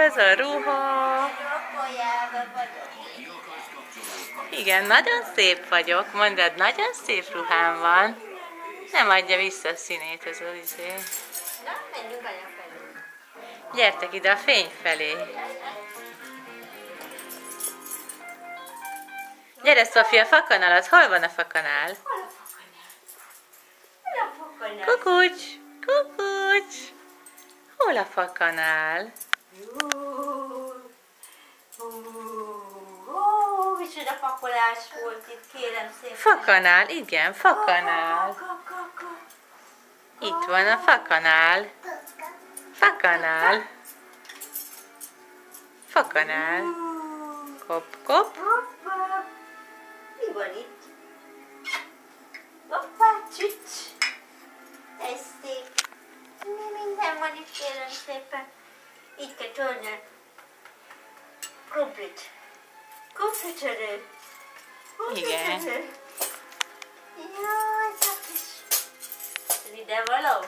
ez a ruha. Igen, nagyon szép vagyok. Mondd, nagyon szép ruhám van. Nem adja vissza a színét ez az izé. Gyertek ide a fény felé. Gyere, Szofia, fakanalat. Hol van a fakanál? Kukucs! Kukucs! Hol a fakanál? Micsoda pakolás volt itt, kérem szépen. Fakanál, igen, fakanál. Itt van a fakanál. Fakanál. Fakanál. Kop, kop. Mi van itt? Hoppá, csücs! Testék. Mi minden van itt, kérem szépen. Így kell törni. Krumplit. Krumplitörő. Igen. Jaj, csak is. Ez ide való?